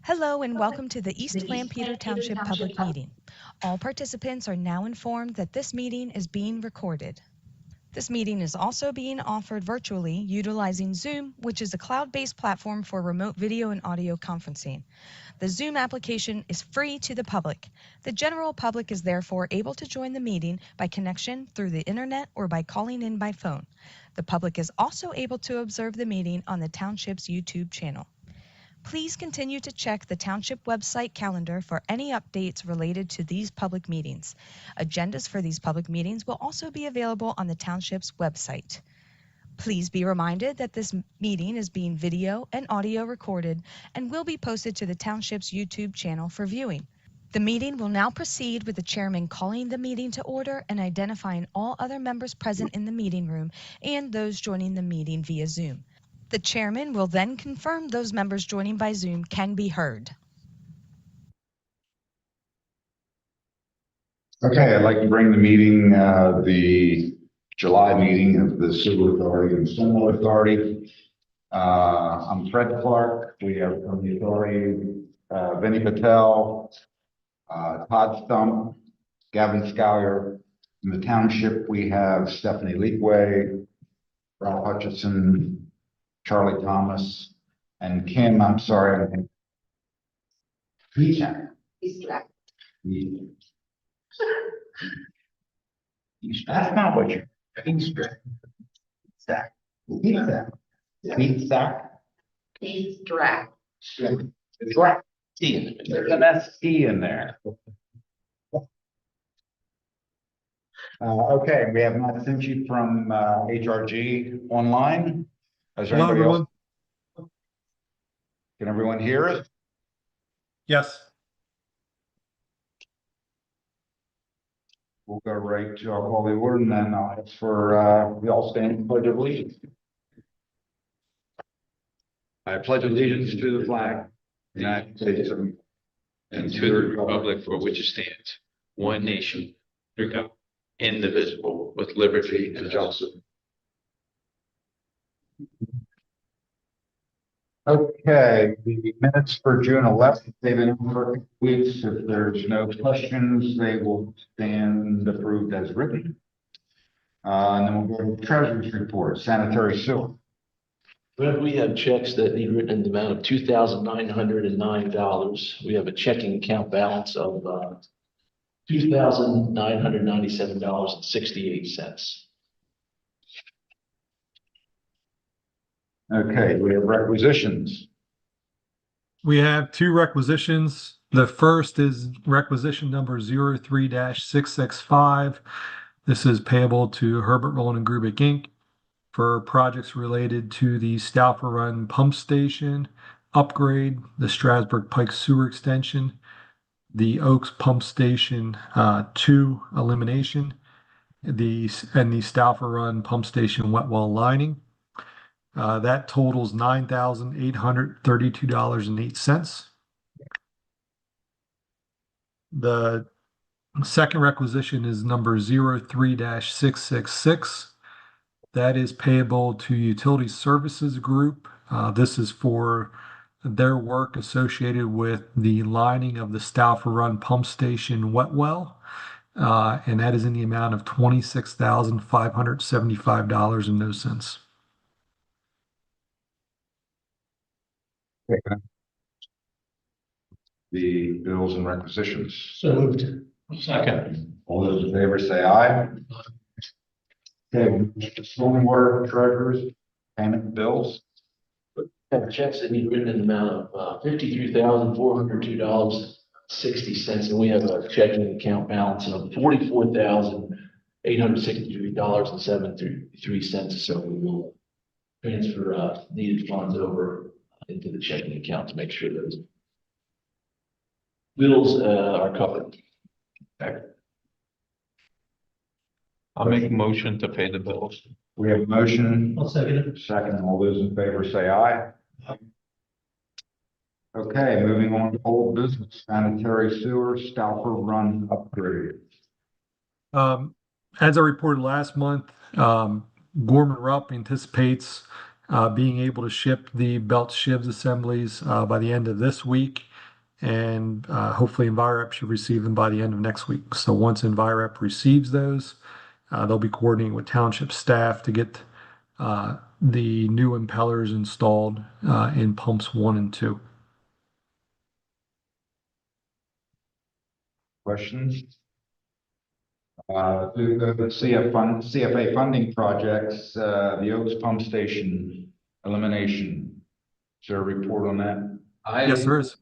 Hello and welcome to the East Lampeter Township Public Meeting. All participants are now informed that this meeting is being recorded. This meeting is also being offered virtually utilizing Zoom, which is a cloud-based platform for remote video and audio conferencing. The Zoom application is free to the public. The general public is therefore able to join the meeting by connection through the internet or by calling in by phone. The public is also able to observe the meeting on the Township's YouTube channel. Please continue to check the Township website calendar for any updates related to these public meetings. Agendas for these public meetings will also be available on the Township's website. Please be reminded that this meeting is being video and audio recorded and will be posted to the Township's YouTube channel for viewing. The meeting will now proceed with the chairman calling the meeting to order and identifying all other members present in the meeting room and those joining the meeting via Zoom. The chairman will then confirm those members joining by Zoom can be heard. Okay, I'd like to bring the meeting, the July meeting of the Sewer Authority and Stormwater Authority. I'm Fred Clark. We have from the authority, Vinny Patel, Todd Stump, Gavin Schuyler. In the township, we have Stephanie Leakway, Ralph Hutchison, Charlie Thomas, and Kim, I'm sorry, I think. He's Zach. That's not what you're. He's Zach. He's Zach. He's Zach. He's Drac. It's right. There's an S-T in there. Okay, we have Matt Sinchi from HRG online. Is there Hello, anybody else? everyone. Can everyone hear it? Yes. We'll go right to our holy word, and then I'll ask for we all stand and pledge of allegiance. I pledge allegiance to the flag of the United States of America, and to the republic for which it stands, one nation, under God, indivisible, with liberty and justice. Okay, the minutes for June 11th, they've been in for weeks. If there's no questions, they will stand approved as written. And then we'll go to treasurer's report, sanitary sewer. Well, we have checks that need written in the amount of $2,909. We have a checking account balance of $2,997.68. Okay, we have requisitions. We have two requisitions. The first is requisition number 03-665. This is payable to Herbert Rowland and Grubick Inc. for projects related to the Stauffer Run Pump Station upgrade, the Strasburg Pike Sewer Extension, the Oaks Pump Station 2 elimination, and the Stauffer Run Pump Station wet well lining. That totals $9,832.08. The second requisition is number 03-666. That is payable to Utility Services Group. This is for their work associated with the lining of the Stauffer Run Pump Station wet well. And that is in the amount of $26,575.00. The bills and requisitions. So moved. Second. All those in favor say aye. Okay, stormwater treasurers, payment bills. Have checks that need written in the amount of $53,402.60, and we have a checking account balance of $44,863.73. So we will transfer needed funds over into the checking account to make sure those bills are covered. Okay. I'll make a motion to pay the bills. We have a motion. I'll second it. Second, all those in favor say aye. Okay, moving on to old business, sanitary sewer, Stauffer Run upgrade. As I reported last month, Gorman Rupp anticipates being able to ship the belt shivs assemblies by the end of this week. and hopefully Envirep should receive them by the end of next week. So once Envirep receives those, they'll be coordinating with township staff to get the new impellers installed in pumps 1 and 2. Questions? The CFA funding projects, the Oaks Pump Station elimination. Is there a report on that? Yes, there is.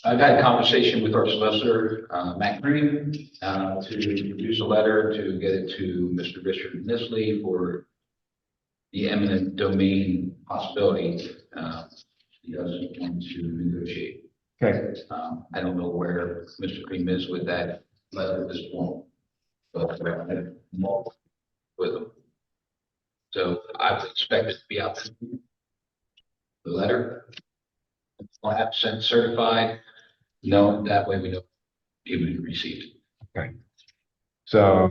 I've had a conversation with our solicitor, Matt Green, to produce a letter to get it to Mr. Richard Nisley for the eminent domain possibility. He doesn't want to negotiate. Okay, I don't know where Mr. Green is with that letter at this point, but I have more with him. So I would expect it to be out. The letter, will have sent certified. No, that way we know it was received. so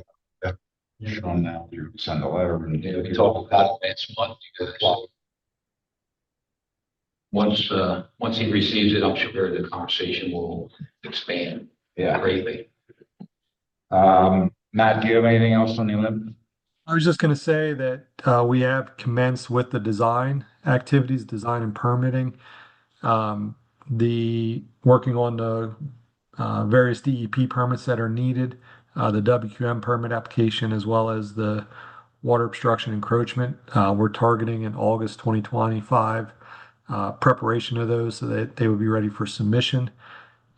Sean, now you send a letter and You know, we talked about it next month because once he receives it, I'm sure the conversation will expand yeah. greatly. Matt, do you have anything else on the limit? I was just going to say that we have commenced with the design activities, design and permitting, the working on the various DEP permits that are needed, the WQM permit application, as well as the water obstruction encroachment. We're targeting in August 2025 preparation of those so that they would be ready for submission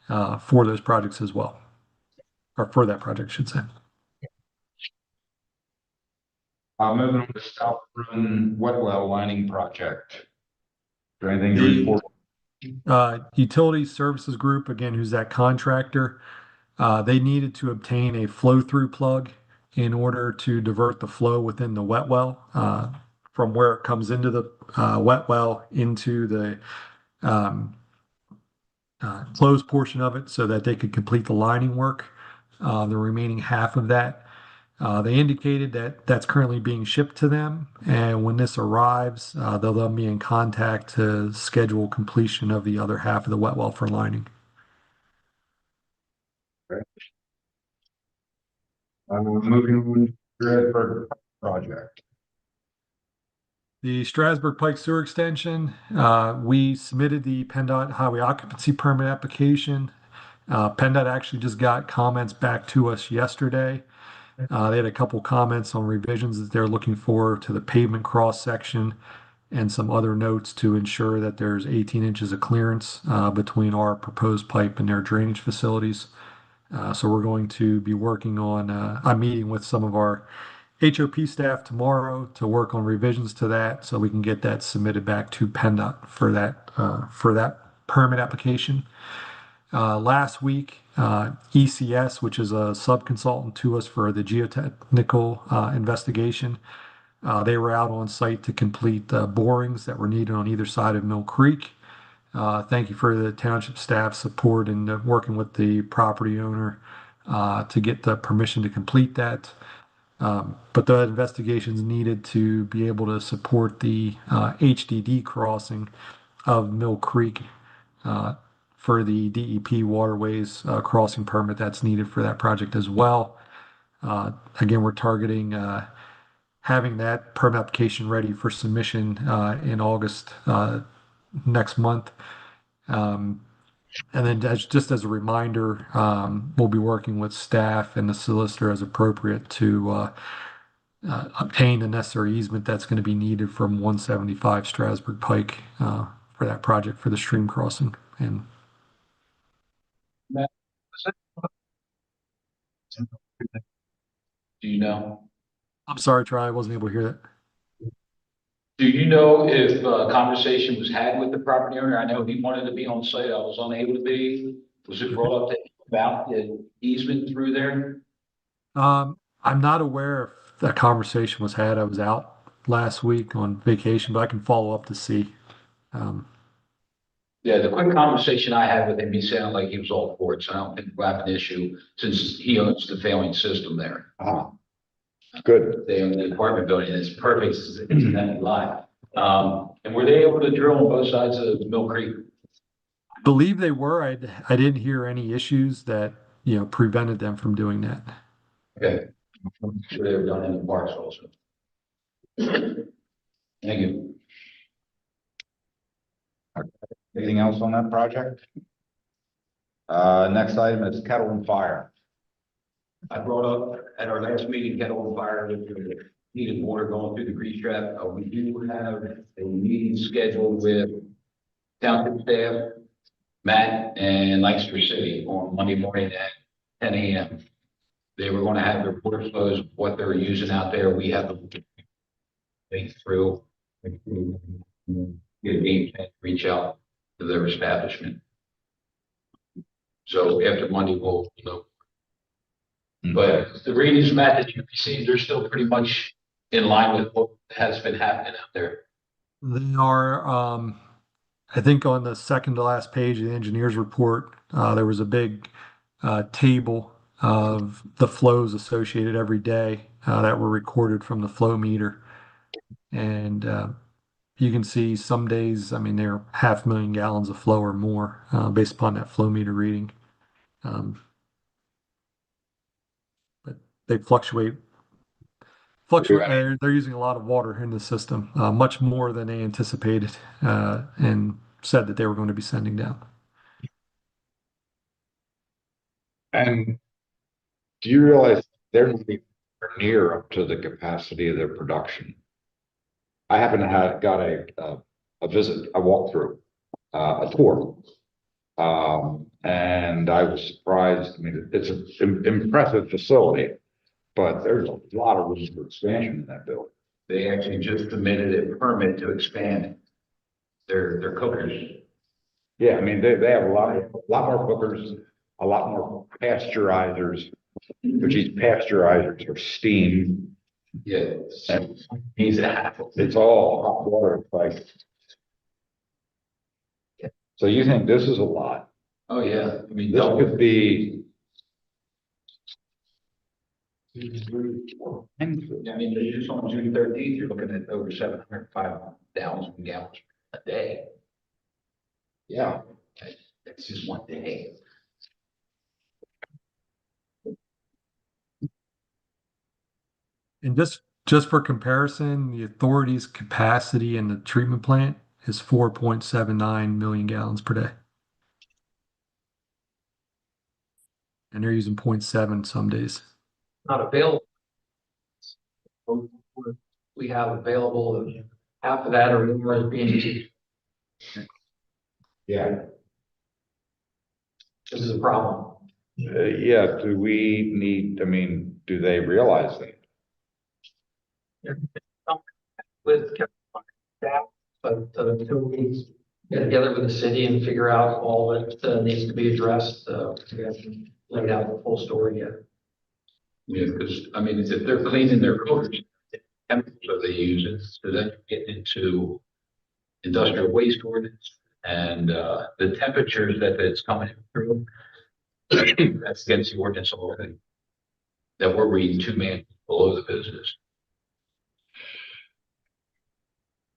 for those projects as well, or for that project, I should say. Moving on to South Run wet well lining project. Is there anything to The- report? Utility Services Group, again, who's that contractor, they needed to obtain a flow-through plug in order to divert the flow within the wet well from where it comes into the wet well into the closed portion of it so that they could complete the lining work, the remaining half of that. They indicated that that's currently being shipped to them, and when this arrives, they'll then be in contact to schedule completion of the other half of the wet well for lining. Moving on to Strasburg project. The Strasburg Pike Sewer Extension, we submitted the PennDOT Highway Occupancy Permit application. PennDOT actually just got comments back to us yesterday. They had a couple comments on revisions that they're looking for to the pavement cross section and some other notes to ensure that there's 18 inches of clearance between our proposed pipe and their drainage facilities. So we're going to be working on, I'm meeting with some of our HOP staff tomorrow to work on revisions to that so we can get that submitted back to PennDOT for that permit application. Last week, ECS, which is a sub-consultant to us for the geotechnical investigation, they were out on site to complete the borings that were needed on either side of Mill Creek. Thank you for the township staff support and working with the property owner to get the permission to complete that. But the investigations needed to be able to support the HDD crossing of Mill Creek for the DEP waterways crossing permit that's needed for that project as well. Again, we're targeting having that permit application ready for submission in August next month. And then just as a reminder, we'll be working with staff and the solicitor as appropriate to obtain the necessary easement that's going to be needed from 175 Strasburg Pike for that project for the stream crossing. And Do you know? I'm sorry, Troy, I wasn't able to hear that. Do you know if a conversation was had with the property owner? I know he wanted to be on site. I was unable to be. Was it brought up to him about the easement through there? I'm not aware if that conversation was had. I was out last week on vacation, but I can follow up to see. Yeah, the quick conversation I had with him, he sounded like he was all for it, so I don't think we'll have an issue since he owns the failing system there. Good. They own the apartment building, and it's perfect, it's an empty lot. And were they able to drill on both sides of Mill Creek? believe they were. I didn't hear any issues that, prevented them from doing that. Okay. I'm sure they were done in the parks also. Thank you. Anything else on that project? Next item is Kettle and Fire. I brought up at our last meeting, Kettle and Fire, with the heated water going through the grease trap. We do have a meeting scheduled with township staff, Matt and Lancaster City on Monday morning at 10 a.m. They were going to have their report flows, what they're using out there. We have to think through, get a game plan, reach out to their establishment. So after Monday, we'll know. But the readings, Matt, that you received, they're still pretty much in line with what has been happening out there. They are, I think on the second to last page of the engineer's report, there was a big table of the flows associated every day that were recorded from the flow meter. And you can see some days, I mean, they're 500,000 gallons of flow or more based upon that flow meter reading. But they fluctuate. They're using a lot of water in the system, much more than they anticipated, and said that they were going to be sending down. And do you realize they're not even near up to the capacity of their production? I happen to have got a visit, a walkthrough, a tour. And I was surprised. I mean, it's an impressive facility, but there's a lot of room for expansion in that building. They actually just submitted a permit to expand their cookers. Yeah, I mean, they have a lot more cookers, a lot more pasteurizers, which these pasteurizers are steam. Yeah, And he's a half. it's all hot water, like. So you think this is a lot? Oh, yeah. I mean, This could be. I mean, just on June 13th, you're looking at over 705,000 gallons a day. Yeah. That's just one day. And just for comparison, the authority's capacity in the treatment plant is 4.79 million gallons per day. And they're using 0.7 some days. Not available. We have available, half of that or more is being used. Yeah. This is a problem. Yeah, do we need, I mean, do they realize that? With staff, but until we get together with the city and figure out all that needs to be addressed, we haven't laid out the full story yet. Yeah, because, I mean, if they're cleaning their cookers, the chemicals that they use, so then you get into industrial waste ordinance and the temperatures that it's coming through. That's against the ordinance already. That we're reading 2 man below the business.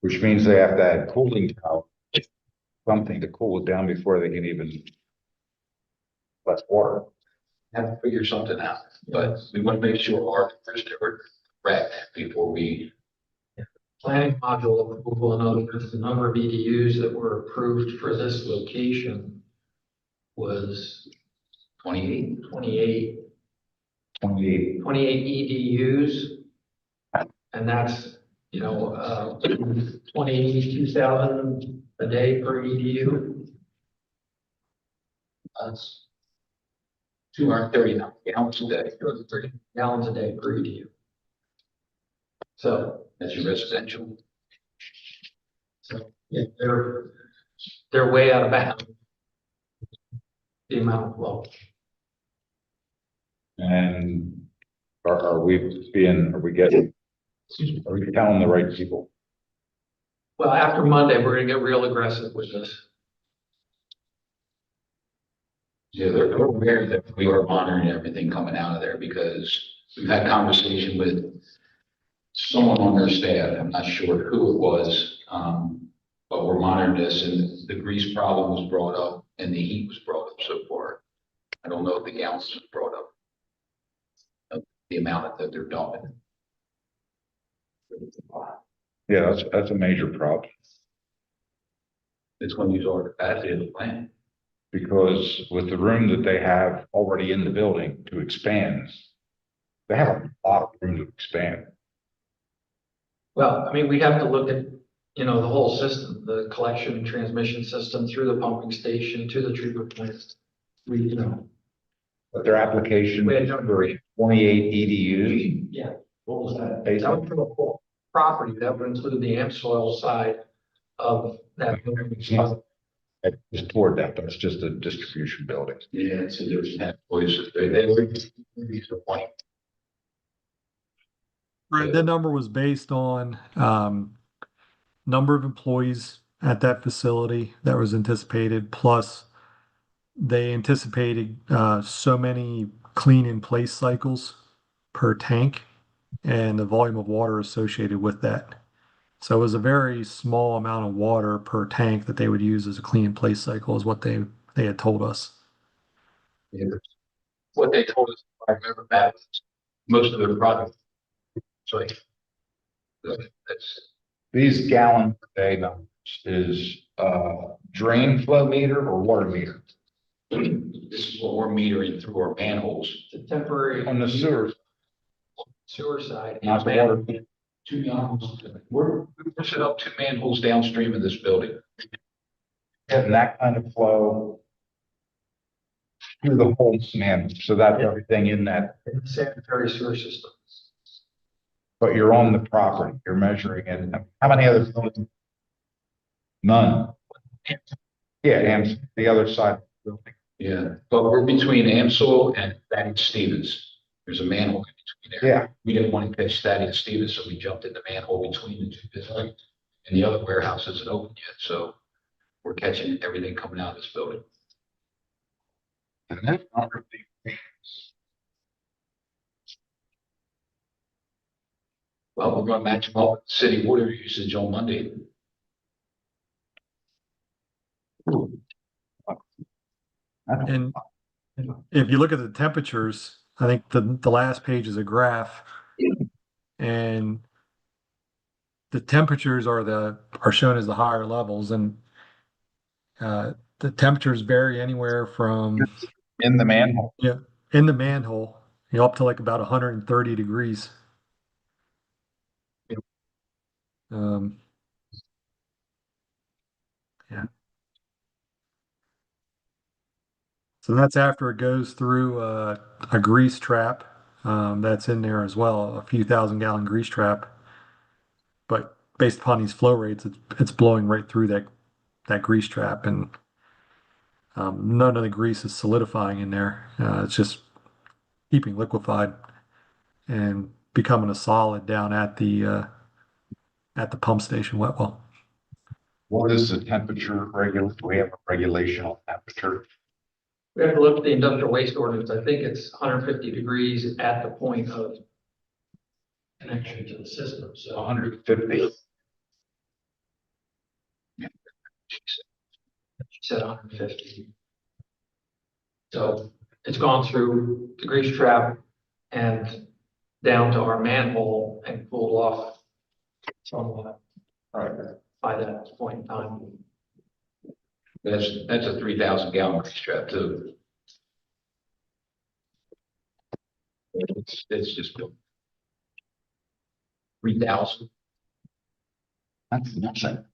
Which means they have to add cooling tower, something to cool it down before they can even. Less water. Have to figure something out, but we want to make sure our numbers are correct before we. Planning module approval and others, the number of EDUs that were approved for this location was 28. 28 28. EDUs. And that's, 22,000 a day per EDU. That's 239 gallons a day. 230 gallons a day per EDU. So, That's your residential. yeah, they're way out of bounds. The amount of flow. And are we telling the right people? Well, after Monday, we're gonna get real aggressive with this. Yeah, they're aware that we are monitoring everything coming out of there because we've had conversation with someone on their staff. I'm not sure who it was, but we're monitoring monitor this, and the grease problem was brought up and the heat was brought up so far. I don't know if the gallons was brought up. Of the amount that they're dumping. Yeah, that's a major problem, It's going to use all the capacity of the plant. because with the room that they have already in the building to expand, they have a lot of room to expand. Well, I mean, we have to look at, you know, the whole system, the collection and transmission system through the pumping station to the treatment plant. We, you know, But their application We had no- for 28 EDUs. yeah, What was that? that Basically, would for the whole property, that would include the AMP soil side of that. I just toward that, but it's just a distribution building. Yeah, so there's that voice. They were the point. Right, that number was based on number of employees at that facility that was anticipated, plus they anticipated so many clean in place cycles per tank and the volume of water associated with that. So it was a very small amount of water per tank that they would use as a clean in place cycle is what they had told us. Yeah. What they told us, if I remember that, most of their product. So that's, These gallon per day numbers is drain flow meter or water meter this is what we're metering through our manholes. The temporary. on the sewer, Sewer side. not the water meter. Two manholes. We're set up 2 manholes downstream of this building. Getting that kind of flow through the whole man, so that's everything in that, Sanitary sewer system. but you're on the property, you're measuring it. How many other buildings? None. Yeah, and the other side of the building. Yeah, but we're between Amsoil and Thaddeus Stevens. There's a manhole in between there. Yeah, We didn't want to catch Thaddeus Stevens, so we jumped in the manhole between the two buildings. And the other warehouse isn't open yet, so we're catching everything coming out of this building. and that's not really. Well, we're gonna match them up with city water usage on Monday. And if you look at the temperatures, I think the last page is a graph. And the temperatures are shown as the higher levels, and the temperatures vary anywhere from In the manhole. in the manhole, up to like about 130 degrees. Yeah. So that's after it goes through a grease trap that's in there as well, a few thousand-gallon grease trap. But based upon these flow rates, it's blowing right through that grease trap, and none of the grease is solidifying in there. It's just keeping liquefied and becoming a solid down at the pump station wet well. What is the temperature regulation? Do we have a regulation on temperature? We have to look at the industrial waste ordinance. I think it's 150 degrees at the point of connection to the system, so. 150. She said 150. So it's gone through the grease trap and down to our manhole and cooled off somewhat Right. by that point in time. That's a 3,000 gallon grease trap too. It's just 3,000. That's nothing.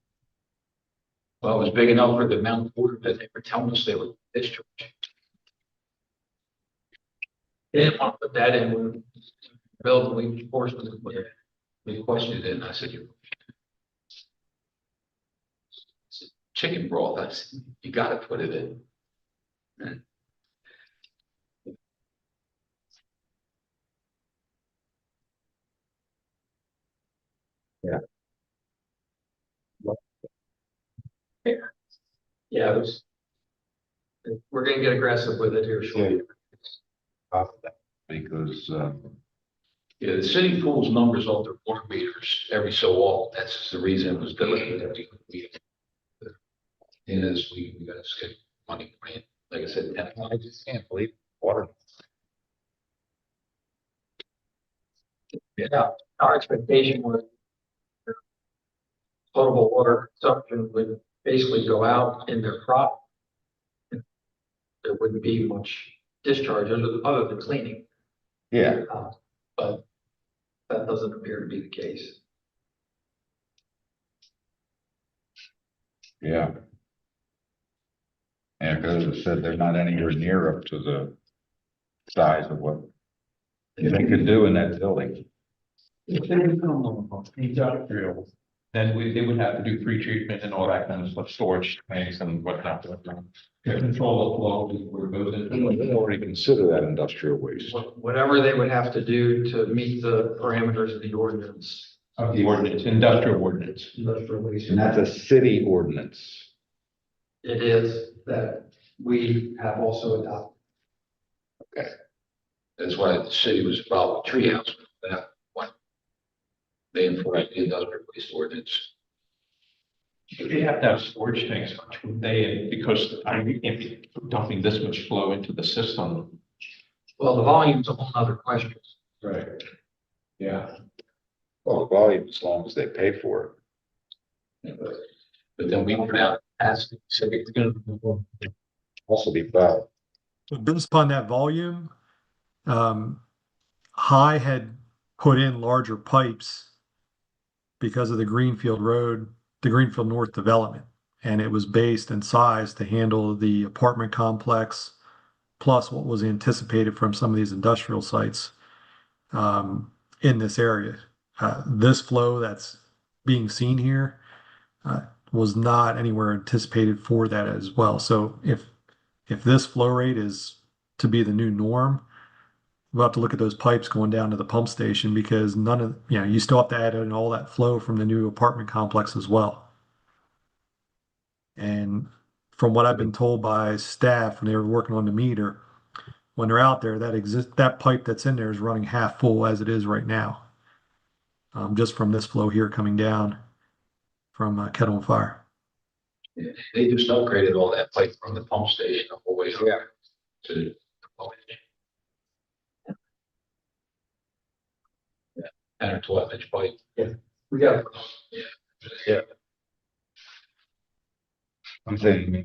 Well, it was big enough for the amount of water that they were telling us they would discharge. They didn't want to put that in when built, we forced them to put it. We questioned it, and I said, chicken broth, I said, you gotta put it in. And Yeah, it was. We're gonna get aggressive with it here shortly. Because, yeah, the city pulls numbers off their water meters every so often. That's just the reason it was delayed. is we gotta skip money grant, like I said, 10. I just can't believe water. Yeah, our expectation was potable water consumption would basically go out in their crop. There wouldn't be much discharge other than cleaning, Yeah, but that doesn't appear to be the case. yeah. And as I said, they're not anywhere near up to the size of what they could do in that building. If they become industrial, then they would have to do pre-treatment and all that kind of stuff, storage tanks and whatnot. To control the flow where it goes into. They already consider that industrial waste. Whatever they would have to do to meet the parameters of the ordinance. Of the ordinance, industrial ordinance. Industrial waste. And that's a city ordinance. It is that we have also adopted. That's why the city was involved with treehouse, that one. They enforced the industrial waste ordinance. They have to have storage tanks, would they, and because I mean, you can't be dumping this much flow into the system. Well, the volume's a whole other question. Right. Yeah. Well, the volume, as long as they pay for But then we went out, asked, said, we're gonna it. Also be bad. But based upon that volume, High had put in larger pipes because of the Greenfield North development. And it was based and sized to handle the apartment complex, plus what was anticipated from some of these industrial sites in this area. This flow that's being seen here was not anywhere anticipated for that as well. So if this flow rate is to be the new norm, we'll have to look at those pipes going down to the pump station because you still have to add in all that flow from the new apartment complex as well. And from what I've been told by staff when they were working on the meter, when they're out there, that pipe that's in there is running half full as it is right now. Just from this flow here coming down from Kettle and Fire. they just upgraded all that pipe from the pump station the whole way up to the pump station. Yeah, 10 or 12-inch pipe. We got, I'm saying,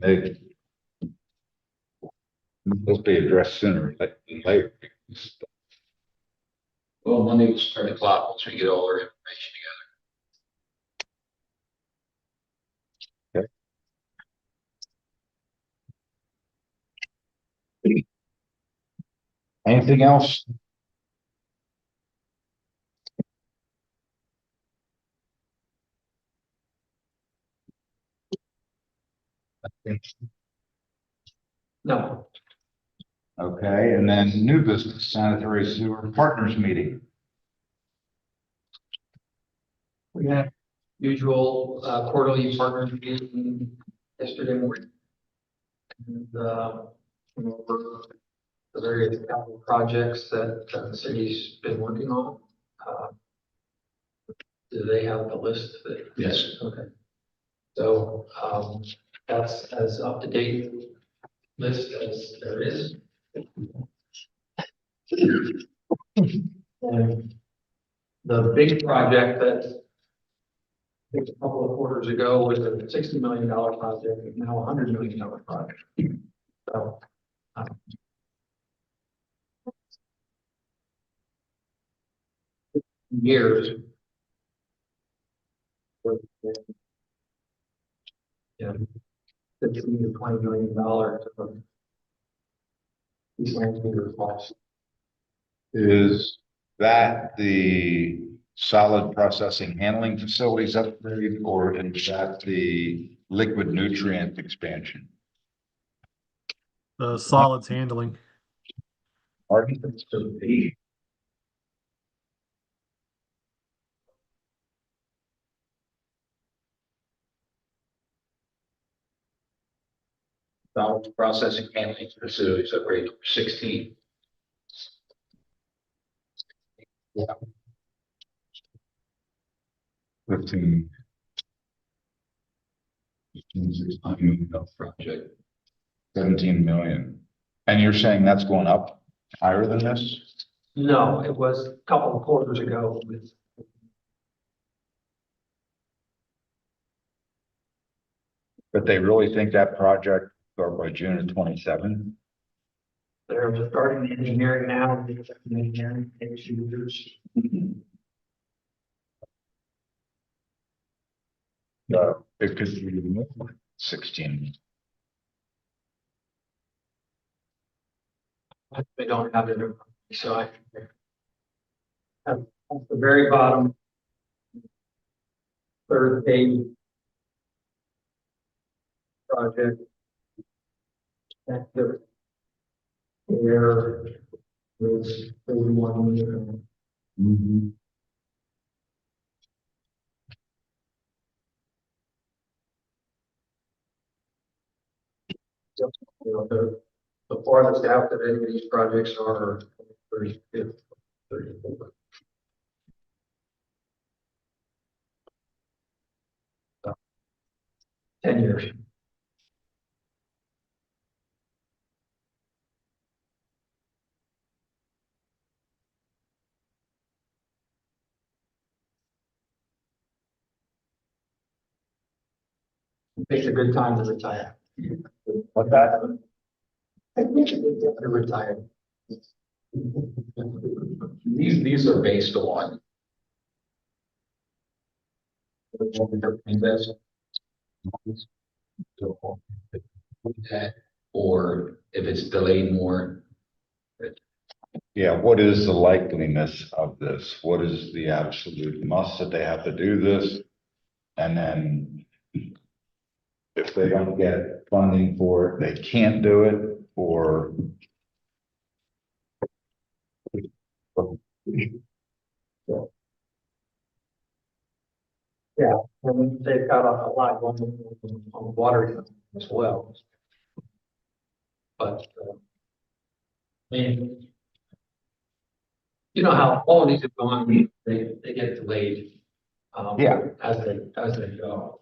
they'll be addressed sooner than later. Well, Monday will start the clock once we get all our information Anything else? no, Okay, and then new business sanitary sewer partners meeting. we had usual quarterly partners meeting yesterday morning. And went over the various capital projects that the city's been working on. Do they have the list? Yes. Okay. So that's as up to date list as there is. And the big project that I think a couple of quarters ago was a $60 million project, is now a $100 million project. So years. Yeah, $15 to $20 million of these land meter costs. Is that the solid processing handling facilities upgrade, or is that the liquid nutrient expansion? The solids handling. Pardon? Solid processing handling facilities upgrade number 16. Yeah. 15. Project. 17 million. And you're saying that's going up higher than this? No, it was a couple of quarters ago with, But they really think that project start by June of 27? they're starting the engineering now, the engineering takes years. It could be more, 16. They don't have it, so I have at the very bottom, third page project. And there was 31 million. Just, you know, the farthest out that any of these projects are 35th, 34th. So, 10 years. It's a good time to retire. What's that? I think it's a good time to retire. These are based on. Investment. Or if it's delayed more. Yeah, what is the likeliness of this? What is the absolute must that they have to do this? And then if they don't get funding for it, they can't do it, or Yeah, and they've got a lot going on water as well. But, I mean, you know how all of these have gone, they get delayed. Yeah. As they go.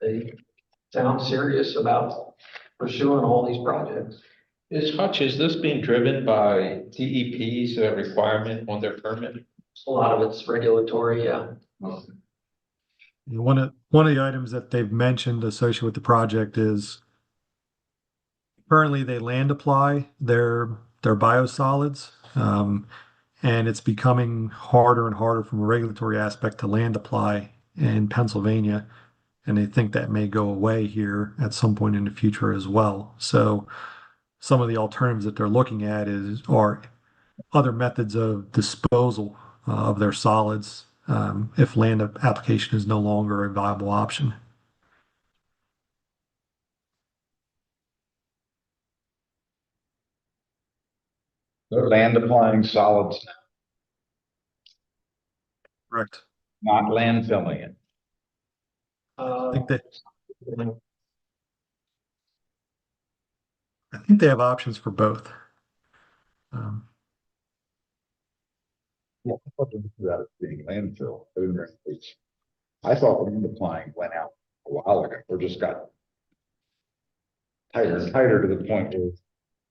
They sound serious about pursuing all these projects. Is this being driven by DEP's requirement on their permit? A lot of it's regulatory, yeah. One of the items that they've mentioned associated with the project is currently they land apply their biosolids, and it's becoming harder and harder from a regulatory aspect to land apply in Pennsylvania, and they think that may go away here at some point in the future as well. So some of the alternatives that they're looking at are other methods of disposal of their solids, if land application is no longer a viable option. they're land applying solids, Correct. not landfilling it. I think they have options for both. Yeah, I thought that was being landfill. I thought land applying went out a while ago, or just got tighter and tighter to the point where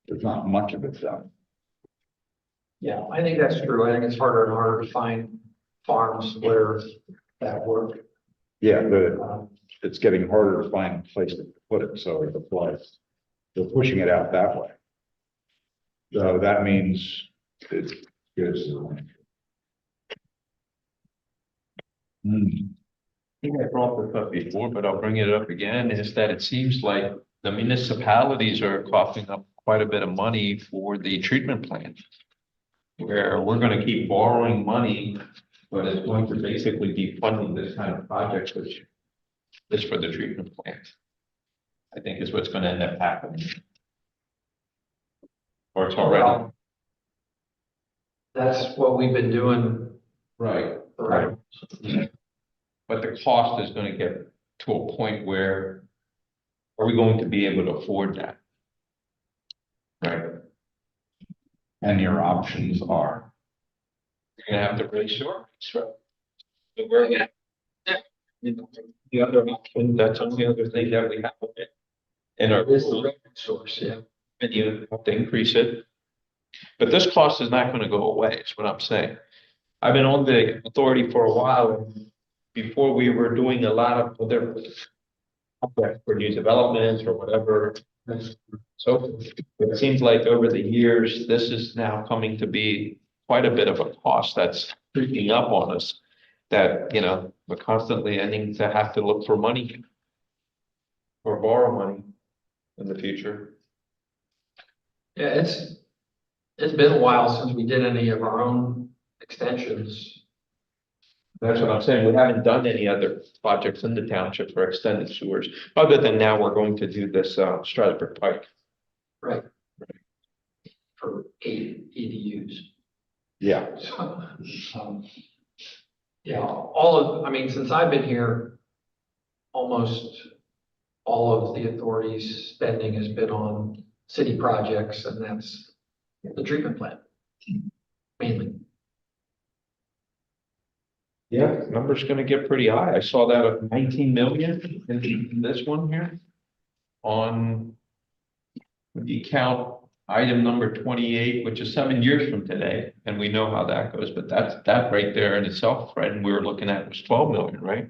there's not much of it done. Yeah, I think that's true. I think it's harder and harder to find farms where that work. Yeah, Um, it's getting harder to find a place to put it, so the place, they're pushing it out that way. So that means it's good. I think I brought this up before, but I'll bring it up again, is that it seems like the municipalities are coughing up quite a bit of money for the treatment plant. Where we're gonna keep borrowing money, but it's going to basically be funding this kind of project, which is for the treatment plant. I think is what's gonna end up happening. Or it's already, well, that's what we've been doing. right. Right. But the cost is gonna get to a point where are we going to be able to afford that? Right, And your options are, you're gonna have to raise your. But we're gonna, you know, the other option, that's the only other thing that we have in our This is the revenue source, yeah. and you have to increase it. But this cost is not gonna go away, is what I'm saying. I've been on the authority for a while, and before we were doing a lot of other projects for new developments or whatever. So it seems like over the years, this is now coming to be quite a bit of a cost that's creeping up on us. That, you know, we're constantly ending to have to look for money or borrow money in the future. Yeah, it's been a while since we did any of our own extensions. That's what I'm saying. We haven't done any other projects in the township for extended sewers, other than now we're going to do this, Strasburg Pike. Right. For ADUs. Yeah. So, yeah, all of, I mean, since I've been here, almost all of the authority's spending has been on city projects, and that's the treatment plant, mainly. Yeah, number's gonna get pretty high. I saw that at 19 million in this one here. On. When you count item number 28, which is 7 years from today, and we know how that goes, but that right there in itself, Fred, and we were looking at was 12 million, right?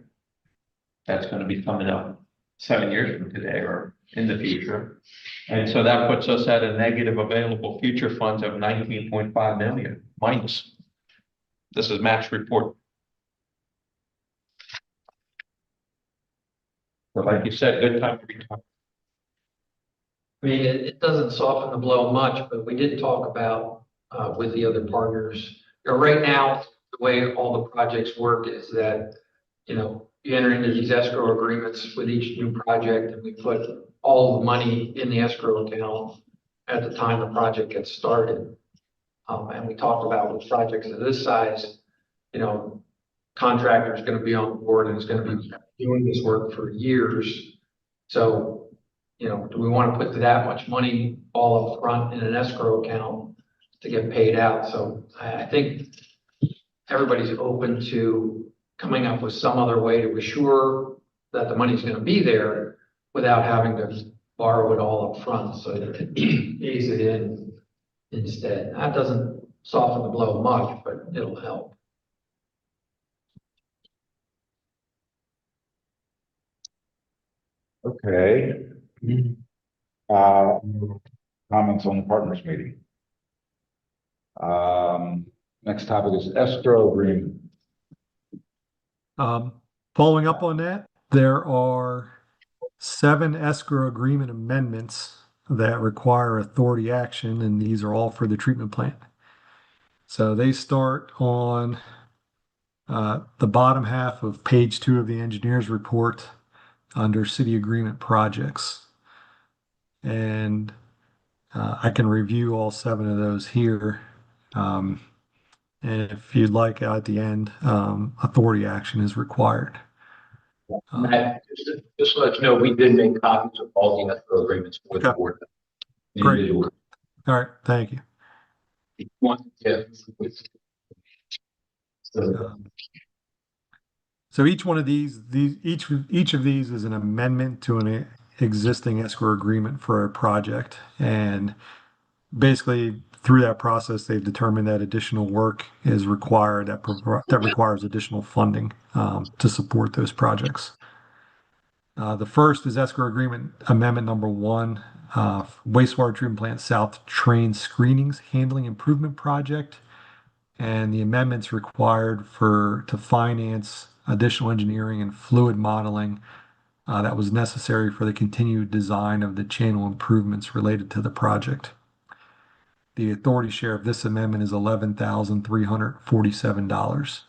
That's gonna be coming up 7 years from today or in the future. And so that puts us at a negative available future funds of 19.5 million minus. This is Matt's report. But like you said, good time to retire. I mean, it doesn't soften the blow much, but we did talk about, with the other partners. You know, right now, the way all the projects work is that, you know, you enter into these escrow agreements with each new project, and we put all the money in the escrow account at the time the project gets started. And we talked about with projects of this size, you know, contractor is gonna be on board and is gonna be doing this work for years. So, you know, do we want to put that much money all up front in an escrow account to get paid out? So I think everybody's open to coming up with some other way to assure that the money's going to be there without having to borrow it all up front, so that it pays it in instead. That doesn't soften the blow much, but it'll help. Okay. Uh, Comments on the partners meeting. Next topic is escrow agreement. Following up on that, there are 7 escrow agreement amendments that require authority action, and these are all for the treatment plant. So they start on the bottom half of page 2 of the engineer's report under city agreement projects. And I can review all 7 of those here. And if you'd like, at the end, authority action is required. Matt, just to let you know, we did make copies of all the escrow agreements for the Okay. board. Great. Individually. All right, thank you. Yeah. So each one of each of these is an amendment to an existing escrow agreement for a project, and basically through that process, they've determined that additional work is required that requires additional funding to support those projects. The first is escrow agreement amendment number 1, wastewater treatment plant south train screenings handling improvement project, and the amendments required to finance additional engineering and fluid modeling that was necessary for the continued design of the channel improvements related to the project. The authority share of this amendment is $11,347.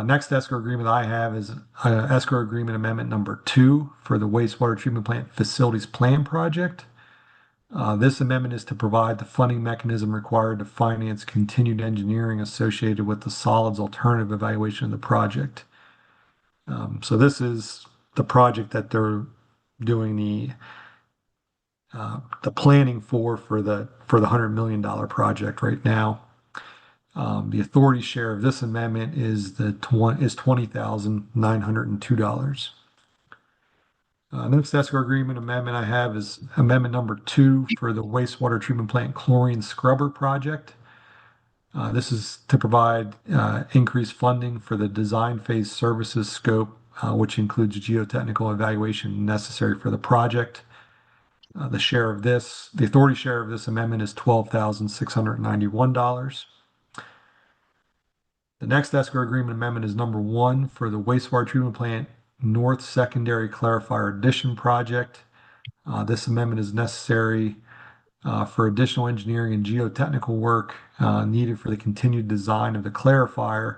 Next escrow agreement I have is escrow agreement amendment number 2 for the wastewater treatment plant facilities plan project. This amendment is to provide the funding mechanism required to finance continued engineering associated with the solids alternative evaluation of the project. So this is the project that they're doing the planning for the $100 million project right now. The authority share of this amendment is $20,902. Next escrow agreement amendment I have is amendment number 2 for the wastewater treatment plant chlorine scrubber project. This is to provide increased funding for the design phase services scope, which includes geotechnical evaluation necessary for the project. The authority share of this amendment is $12,691. The next escrow agreement amendment is number 1 for the wastewater treatment plant North Secondary Clarifier Addition project. This amendment is necessary for additional engineering and geotechnical work needed for the continued design of the clarifier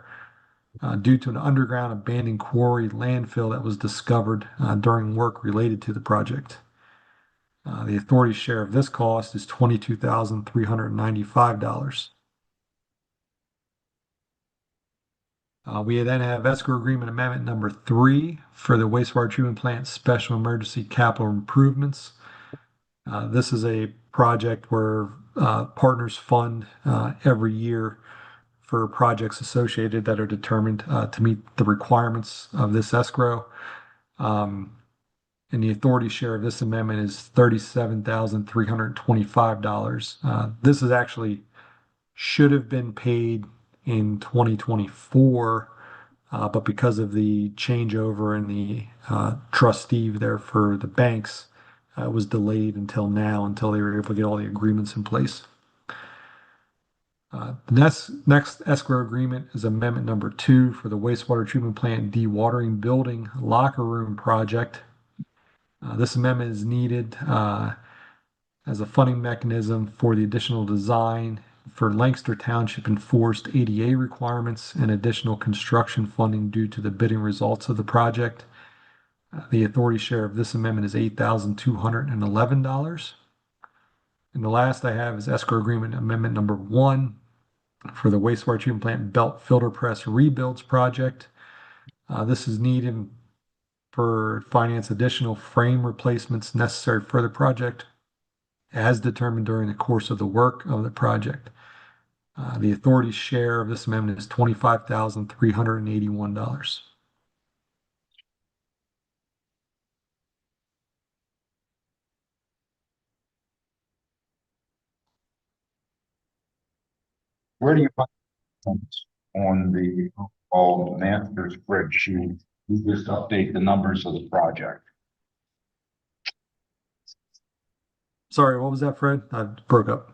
due to an underground abandoned quarry landfill that was discovered during work related to the project. The authority share of this cost is $22,395. We then have escrow agreement amendment number 3 for the wastewater treatment plant special emergency capital improvements. This is a project where partners fund every year for projects associated that are determined to meet the requirements of this escrow. And the authority share of this amendment is $37,325. This is actually should have been paid in 2024, but because of the changeover in the trustee there for the banks, it was delayed until now, until they were able to get all the agreements in place. The next escrow agreement is amendment number 2 for the wastewater treatment plant dewatering building locker room project. This amendment is needed as a funding mechanism for the additional design for Lancaster Township enforced ADA requirements and additional construction funding due to the bidding results of the project. The authority share of this amendment is $8,211. And the last I have is escrow agreement amendment number 1 for the wastewater treatment plant belt filter press rebuilds project. This is needed for finance additional frame replacements necessary for the project as determined during the course of the work of the project. The authority's share of this amendment is $25,381. Where do you find things on the overall master spreadsheet? You just update the numbers of the project. Sorry, what was that, Fred? I broke up.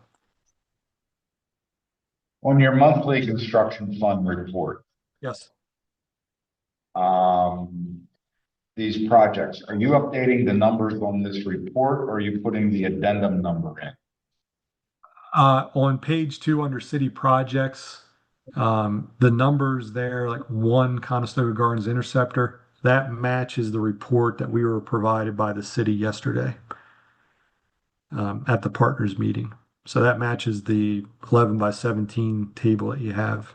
On your monthly construction fund report, Yes. these projects, are you updating the numbers on this report or are you putting the addendum number in? On page 2 under city projects, the numbers there, like 1 Conestoga Gardens Interceptor, that matches the report that we were provided by the city yesterday at the partners meeting. So that matches the 11 by 17 table that you have.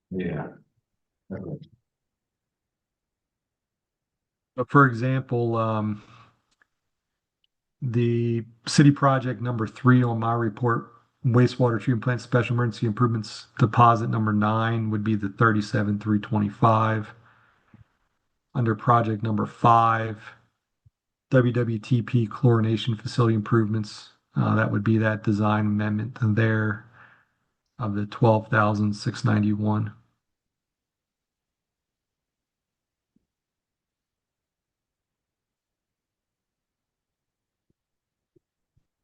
Yeah. Okay. But for example, the city project number 3 on my report, wastewater treatment plant special emergency improvements deposit number 9 would be the 37,325. Under project number 5, WWTP chlorination facility improvements, that would be that design amendment there of the 12,691.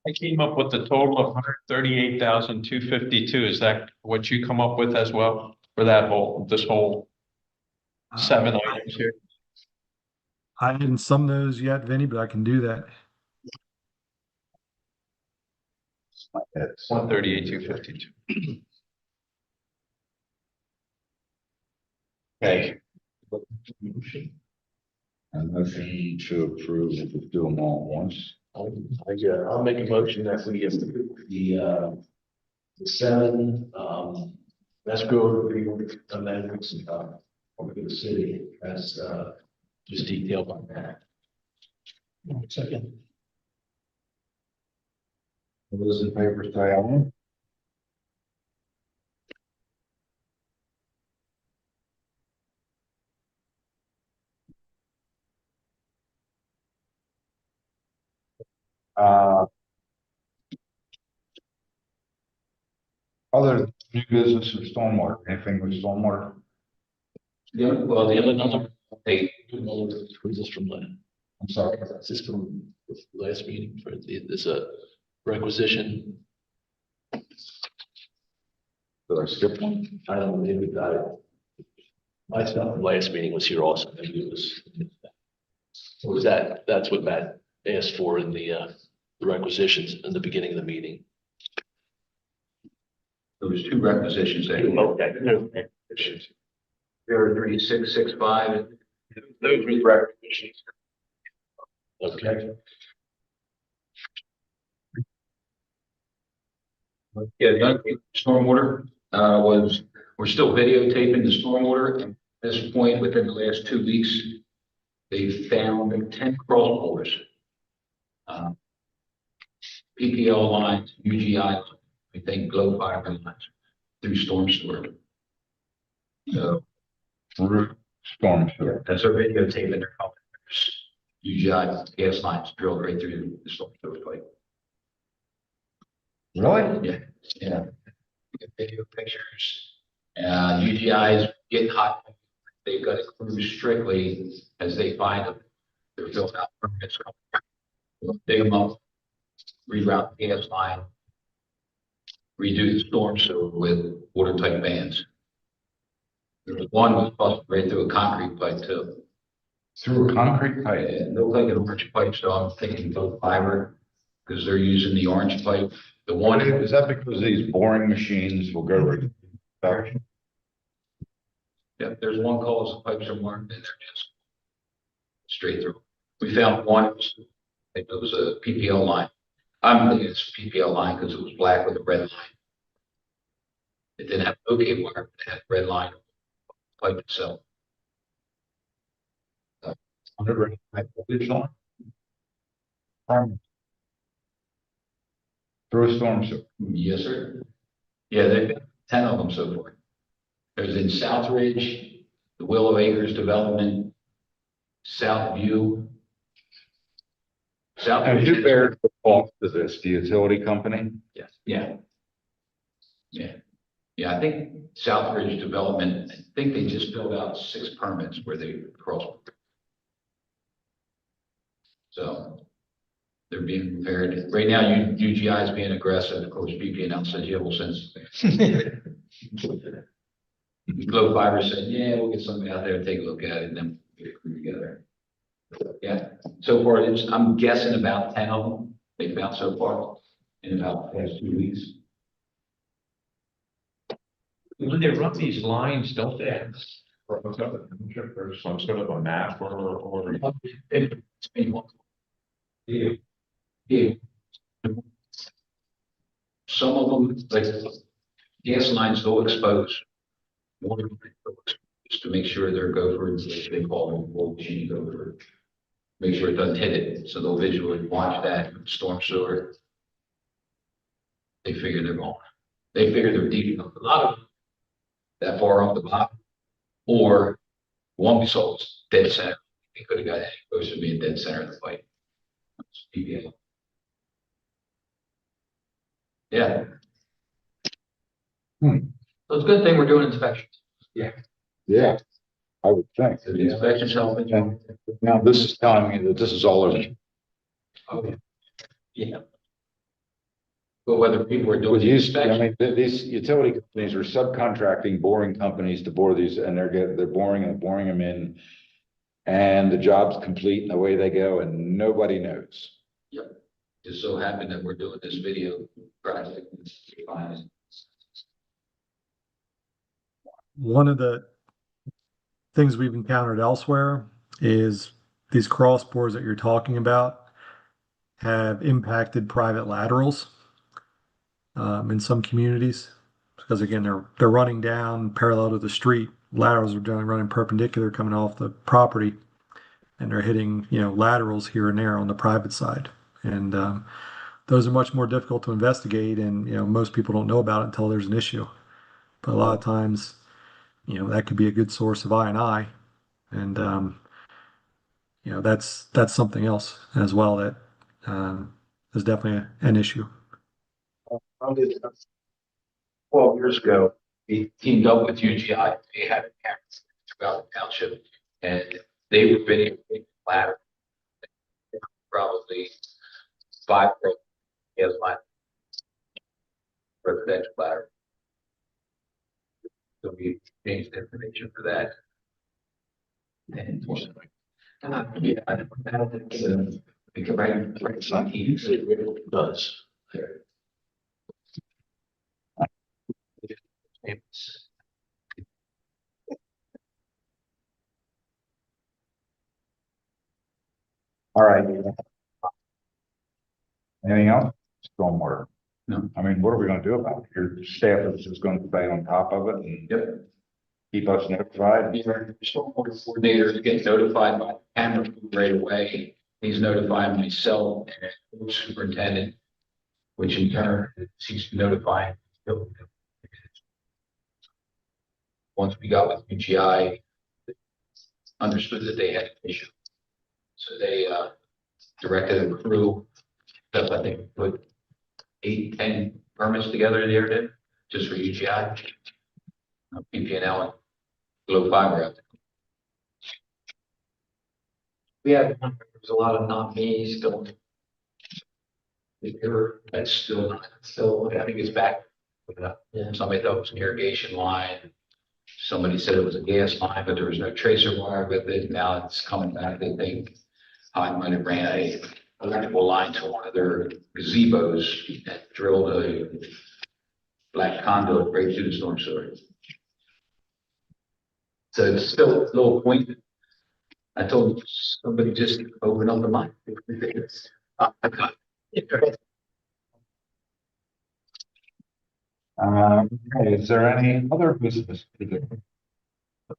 I came up with the total of 138,252. Is that what you come up with as well for this whole 7 items here? I haven't summed those yet, Vinny, but I can do that. It's 138,252. okay. A motion to approve if we do them all at once. I'll make a motion that we approve the 7 escrow agreement amendments over the city as just detailed on that. Second. All those in favor say aye. Other new business or stormwater, anything with stormwater? Yeah, well, the other number, they, Who's this from? I'm sorry. Is this from the last meeting for there's a requisition? Did I skip one? I don't know, maybe got it. My stuff from last meeting was here also. Maybe it was. What was that? That's what Matt asked for in the requisitions in the beginning of the meeting. there was two requisitions there. Okay. 3665. Those were the requisitions. Okay. Yeah, the other stormwater, was, we're still videotaping the stormwater. And at this point, within the last 2 weeks, they found 10 crawl bores. PPL lines, UGI, I think glow fiber lines through storm sewer. So, Through storm sewer. that's our videotaping their company. UGI gas lines drilled right through the storm sewer pipe. Really? Yeah, yeah. Video pictures. UGI is getting hot. They've got to cruise strictly as they find them. They're filled out permits. Dig them up, reroute the gas line, redo the storm sewer with watertight bands. There was one was busted right through a concrete pipe too. Through a concrete pipe? It looked like an orange pipe, so I'm thinking both fiber, because they're using the orange pipe. The one Is that because these boring machines will go right back? yeah, there's one cause the pipes are marked and they're just straight through. We found one, it was a PPL line. I'm thinking it's a PPL line because it was black with a red line. It didn't have OK wire, it had red line pipe itself. Under voltage line? Through a storm sewer. Yes, sir. Yeah, they've got 10 of them so far. There's in Southridge, the Willow Acres development, Southview. And who bears the cost of this? The utility company? Yes. Yeah. Yeah. Yeah, I think Southridge Development, I think they just filled out 6 permits where they crossed. So they're being prepared. Right now, UGI is being aggressive. Of course, BPNL says, yeah, well, since Glow Fiber said, yeah, we'll get somebody out there and take a look at it and then get a crew together. Yeah, so far, I'm guessing about 10 of them they found so far in about the past 2 weeks. When they run these lines, don't they have there's some sort of a map or It's been one. Yeah. Yeah. Some of them, like gas lines, they'll expose. One of them just to make sure they're gopher, they call them old machine gopher. Make sure it doesn't hit it, so they'll visually watch that storm sewer. They figure they're going. They figure they're deep enough. A lot of them that far off the bottom, or one we saw was dead center. They could have got any closer to being dead center of the fight. PPL. Yeah. So it's a good thing we're doing inspections. Yeah, I would think. So the inspections helping. And now this is telling me that this is all over. Okay. Yeah. But whether people are doing With the use, I inspection, mean, these utility companies are subcontracting boring companies to bore these, and they're boring them in. And the job's complete and away they go, and nobody knows. just so happened that we're doing this video project. One of the things we've encountered elsewhere is these cross bores that you're talking about have impacted private laterals in some communities because again they're running down parallel to the street. Laterals are generally running perpendicular coming off the property, and they're hitting, laterals here and there on the private side. And those are much more difficult to investigate, and most people don't know about it until there's an issue. But a lot of times, that could be a good source of I&I, and that's something else as well that is definitely an issue. 12 years ago, we teamed up with UGI. They had cameras throughout the township, and they were bidding ladder. Probably 5 gas line residential ladder. So we changed the information for that. And yeah, I don't think it's right. It does. All right. Anything else? Stormwater. No. I mean, what are we gonna do about it? Your staff is just gonna stay on top of it and Yep. keep us notified? Your stormwater coordinator gets notified by camera crew right away. He's notifying myself and the superintendent, which in turn, he's notifying. Once we got with UGI, understood that they had an issue. So they directed a crew that I think put 8, 10 permits together there, did just for UGI. PPNL and Glow Fiber out there. We had, there's a lot of non-me still. That's still not, I think it's back. Yeah. Somebody thought it was an irrigation line. Somebody said it was a gas line, but there was no tracer wire with it. Now it's coming back. They think I might have ran a electrical line to one of their gazebos and drilled a black conduit right through the storm sewer. So it's still a little point. I told somebody just open up the mic. Okay, is there any other business?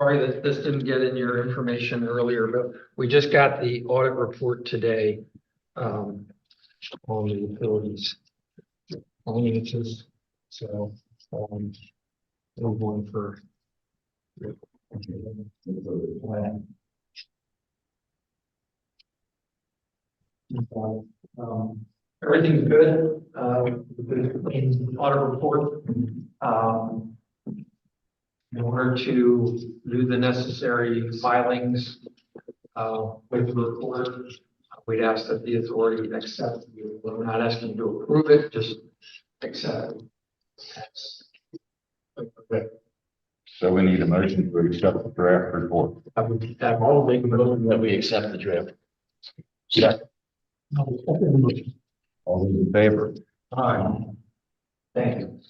Sorry that this didn't get in your information earlier, but we just got the audit report today. On the utilities. Finances. So, move one for. Everything's good, in audit report. In order to do the necessary filings, with the report, we'd ask that the authority accept. We're not asking you to approve it, just accept it. Okay. So we need a motion to accept the draft report. I would, I'll make a motion that we accept the draft. Second. All those in favor? Thank you.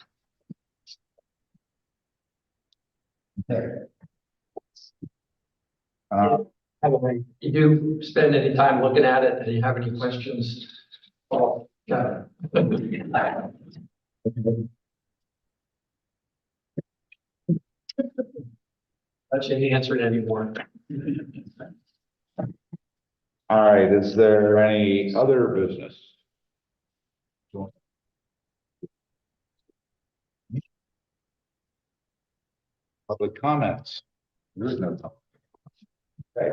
You do spend any time looking at it and you have any questions? Oh, yeah. That should be answered anymore. All right, is there any other business? Public comments? There is no. Okay.